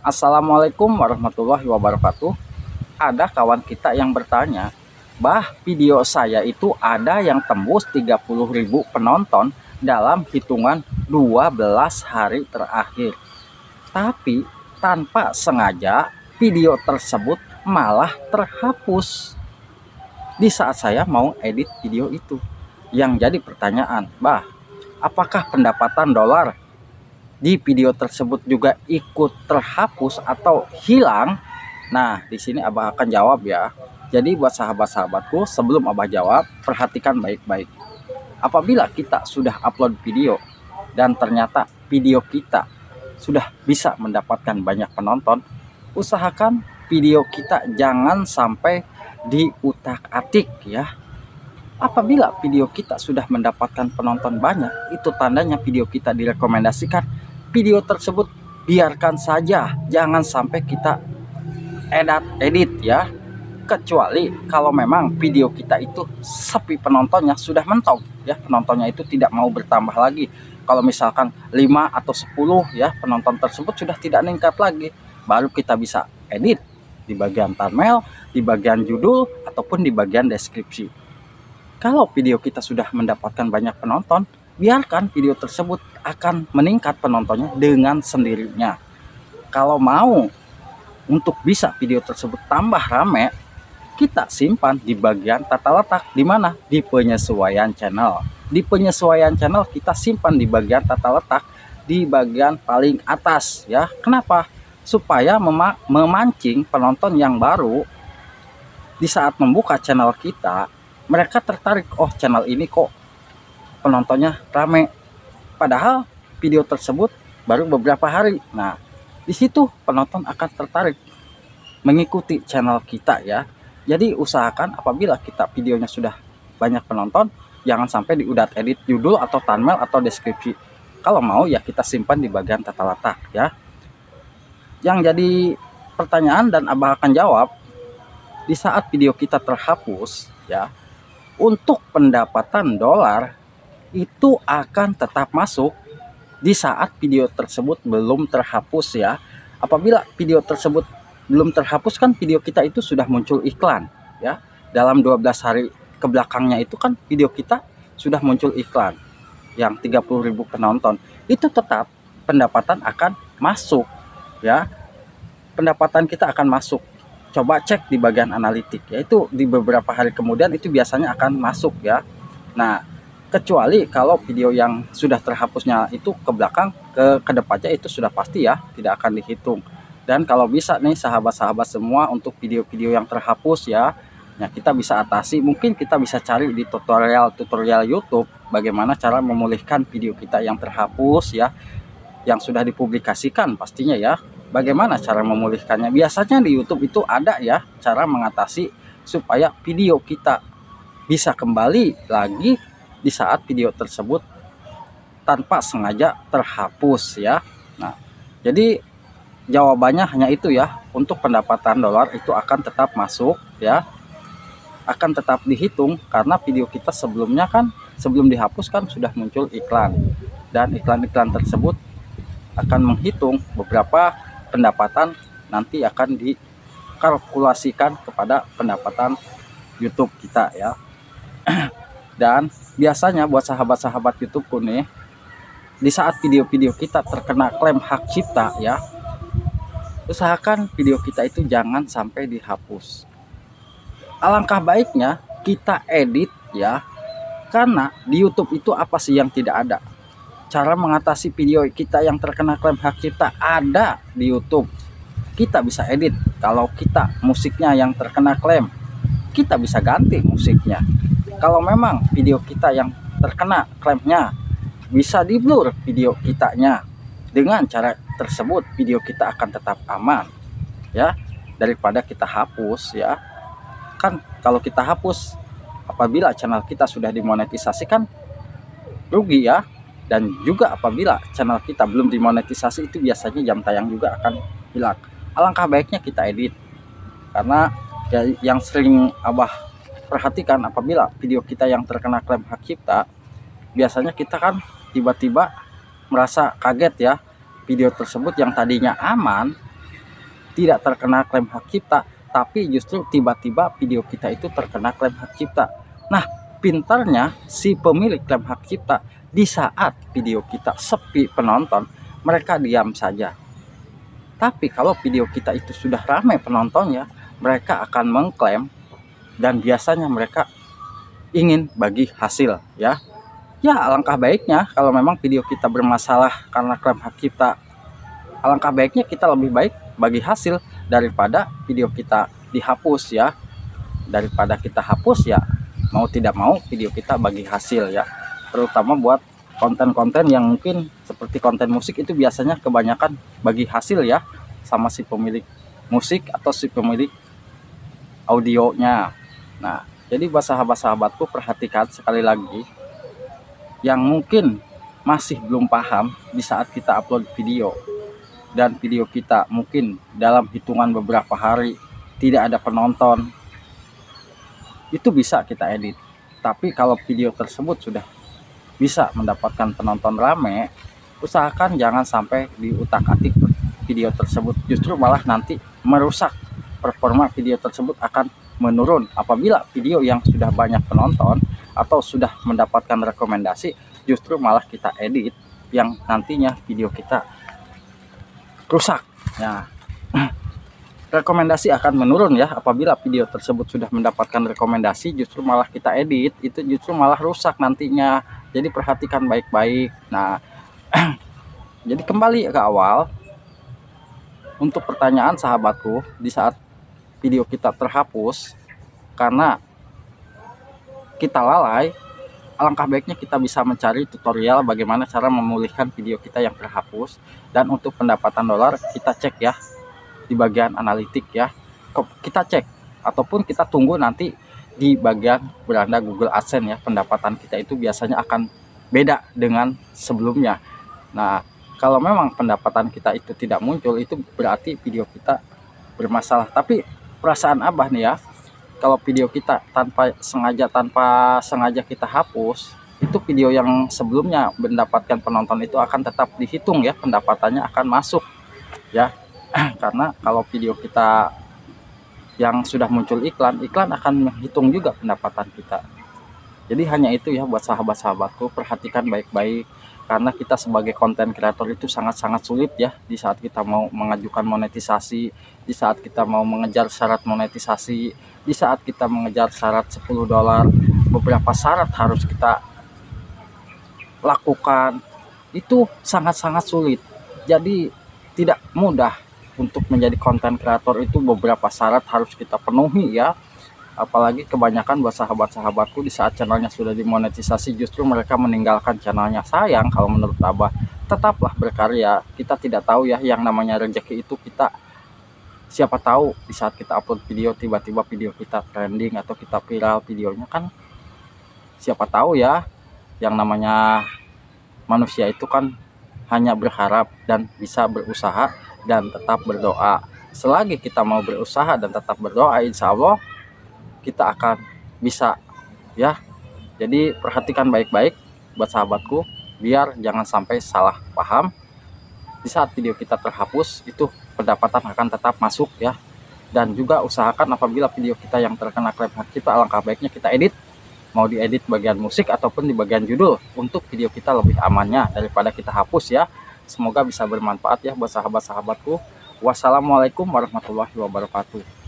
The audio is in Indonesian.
Assalamualaikum warahmatullahi wabarakatuh. Ada kawan kita yang bertanya, "Bah, video saya itu ada yang tembus 30.000 penonton dalam hitungan 12 hari terakhir. Tapi tanpa sengaja video tersebut malah terhapus di saat saya mau edit video itu." Yang jadi pertanyaan, "Bah, apakah pendapatan dolar di video tersebut juga ikut terhapus atau hilang?" Nah, di sini Abah akan jawab ya. Jadi buat sahabat-sahabatku, sebelum Abah jawab, perhatikan baik-baik. Apabila kita sudah upload video dan ternyata video kita sudah bisa mendapatkan banyak penonton, usahakan video kita jangan sampai diutak-atik ya. Apabila video kita sudah mendapatkan penonton banyak, itu tandanya video kita direkomendasikan. Video tersebut biarkan saja, jangan sampai kita edit ya. Kecuali kalau memang video kita itu sepi penontonnya, sudah mentok ya, penontonnya itu tidak mau bertambah lagi. Kalau misalkan 5 atau 10 ya, penonton tersebut sudah tidak meningkat lagi, baru kita bisa edit di bagian thumbnail, di bagian judul, ataupun di bagian deskripsi. Kalau video kita sudah mendapatkan banyak penonton, biarkan video tersebut akan meningkat penontonnya dengan sendirinya. Kalau mau untuk bisa video tersebut tambah rame, kita simpan di bagian tata letak. Di mana? Di penyesuaian channel. Di penyesuaian channel kita simpan di bagian tata letak, di bagian paling atas ya. Kenapa? Supaya memancing penonton yang baru di saat membuka channel kita, mereka tertarik, oh channel ini kok penontonnya rame, padahal video tersebut baru beberapa hari. Nah, di situ penonton akan tertarik mengikuti channel kita ya. Jadi usahakan apabila kita videonya sudah banyak penonton, jangan sampai diudat edit judul atau thumbnail atau deskripsi. Kalau mau ya kita simpan di bagian tata letak ya. Yang jadi pertanyaan dan Abah akan jawab, di saat video kita terhapus ya, untuk pendapatan dolar itu akan tetap masuk di saat video tersebut belum terhapus ya. Apabila video tersebut belum terhapus, kan video kita itu sudah muncul iklan ya. Dalam 12 hari ke belakangnya itu kan video kita sudah muncul iklan yang 30.000 penonton. Itu tetap pendapatan akan masuk ya. Pendapatan kita akan masuk. Coba cek di bagian analitik, yaitu di beberapa hari kemudian itu biasanya akan masuk ya. Nah, kecuali kalau video yang sudah terhapusnya itu ke belakang, ke depannya itu sudah pasti ya tidak akan dihitung. Dan kalau bisa nih sahabat-sahabat semua, untuk video-video yang terhapus ya, nah kita bisa atasi, mungkin kita bisa cari di tutorial YouTube bagaimana cara memulihkan video kita yang terhapus ya, yang sudah dipublikasikan pastinya ya. Bagaimana cara memulihkannya? Biasanya di YouTube itu ada ya cara mengatasi supaya video kita bisa kembali lagi di saat video tersebut tanpa sengaja terhapus ya. Nah, jadi jawabannya hanya itu ya. Untuk pendapatan dolar itu akan tetap masuk ya, akan tetap dihitung karena video kita sebelumnya kan, sebelum dihapus kan sudah muncul iklan, dan iklan-iklan tersebut akan menghitung beberapa pendapatan, nanti akan dikalkulasikan kepada pendapatan YouTube kita ya. Dan biasanya buat sahabat-sahabat YouTubeku nih, di saat video-video kita terkena klaim hak cipta ya, usahakan video kita itu jangan sampai dihapus. Alangkah baiknya kita edit ya, karena di YouTube itu apa sih yang tidak ada? Cara mengatasi video kita yang terkena klaim hak cipta ada di YouTube. Kita bisa edit. Kalau kita musiknya yang terkena klaim, kita bisa ganti musiknya. Kalau memang video kita yang terkena klaimnya, bisa di blur video kitanya. Dengan cara tersebut video kita akan tetap aman ya, daripada kita hapus ya. Kan kalau kita hapus, apabila channel kita sudah dimonetisasikan, rugi ya. Dan juga apabila channel kita belum dimonetisasi, itu biasanya jam tayang juga akan hilang. Alangkah baiknya kita edit, karena ya, yang sering Abah perhatikan, apabila video kita yang terkena klaim hak cipta, biasanya kita kan tiba-tiba merasa kaget ya, video tersebut yang tadinya aman tidak terkena klaim hak cipta, tapi justru tiba-tiba video kita itu terkena klaim hak cipta. Nah, pintarnya si pemilik klaim hak cipta, di saat video kita sepi penonton, mereka diam saja. Tapi kalau video kita itu sudah ramai penontonnya, mereka akan mengklaim, dan biasanya mereka ingin bagi hasil ya. Ya, alangkah baiknya kalau memang video kita bermasalah karena klaim hak cipta, alangkah baiknya kita lebih baik bagi hasil daripada video kita dihapus ya. Daripada kita hapus ya, mau tidak mau video kita bagi hasil ya. Terutama buat konten-konten yang mungkin seperti konten musik itu biasanya kebanyakan bagi hasil ya, sama si pemilik musik atau si pemilik audionya. Nah, jadi buat sahabat-sahabatku, perhatikan sekali lagi yang mungkin masih belum paham di saat kita upload video, dan video kita mungkin dalam hitungan beberapa hari tidak ada penonton, itu bisa kita edit. Tapi kalau video tersebut sudah bisa mendapatkan penonton rame, usahakan jangan sampai diutak-atik video tersebut, justru malah nanti merusak performa video tersebut, akan menurun. Apabila video yang sudah banyak penonton atau sudah mendapatkan rekomendasi, justru malah kita edit yang nantinya video kita rusak. Nah, rekomendasi akan menurun ya. Apabila video tersebut sudah mendapatkan rekomendasi, justru malah kita edit, itu justru malah rusak nantinya. Jadi perhatikan baik-baik. Nah, jadi kembali ke awal, untuk pertanyaan sahabatku, di saat video kita terhapus karena kita lalai, alangkah baiknya kita bisa mencari tutorial bagaimana cara memulihkan video kita yang terhapus. Dan untuk pendapatan dolar, kita cek ya di bagian analitik ya, kita cek ataupun kita tunggu nanti di bagian beranda Google AdSense ya. Pendapatan kita itu biasanya akan beda dengan sebelumnya. Nah, kalau memang pendapatan kita itu tidak muncul, itu berarti video kita bermasalah. Tapi perasaan Abah nih ya, kalau video kita tanpa sengaja kita hapus, itu video yang sebelumnya mendapatkan penonton itu akan tetap dihitung ya, pendapatannya akan masuk ya. Karena kalau video kita yang sudah muncul iklan akan menghitung juga pendapatan kita. Jadi hanya itu ya buat sahabat-sahabatku, perhatikan baik-baik, karena kita sebagai konten kreator itu sangat-sangat sulit ya di saat kita mau mengajukan monetisasi, di saat kita mau mengejar syarat monetisasi, di saat kita mengejar syarat 10 dolar, beberapa syarat harus kita lakukan. Itu sangat-sangat sulit. Jadi tidak mudah untuk menjadi konten kreator, itu beberapa syarat harus kita penuhi ya. Apalagi kebanyakan buat sahabat-sahabatku, di saat channelnya sudah dimonetisasi justru mereka meninggalkan channelnya. Sayang kalau menurut Abah. Tetaplah berkarya, kita tidak tahu ya yang namanya rezeki itu, kita siapa tahu di saat kita upload video tiba-tiba video kita trending atau kita viral videonya, kan siapa tahu ya. Yang namanya manusia itu kan hanya berharap dan bisa berusaha dan tetap berdoa. Selagi kita mau berusaha dan tetap berdoa, insya Allah kita akan bisa ya. Jadi perhatikan baik-baik buat sahabatku, biar jangan sampai salah paham. Di saat video kita terhapus, itu pendapatan akan tetap masuk ya. Dan juga usahakan apabila video kita yang terkena klaim hak cipta, alangkah baiknya kita edit, mau diedit bagian musik ataupun di bagian judul, untuk video kita lebih amannya daripada kita hapus ya. Semoga bisa bermanfaat ya buat sahabat-sahabatku. Wassalamualaikum warahmatullahi wabarakatuh.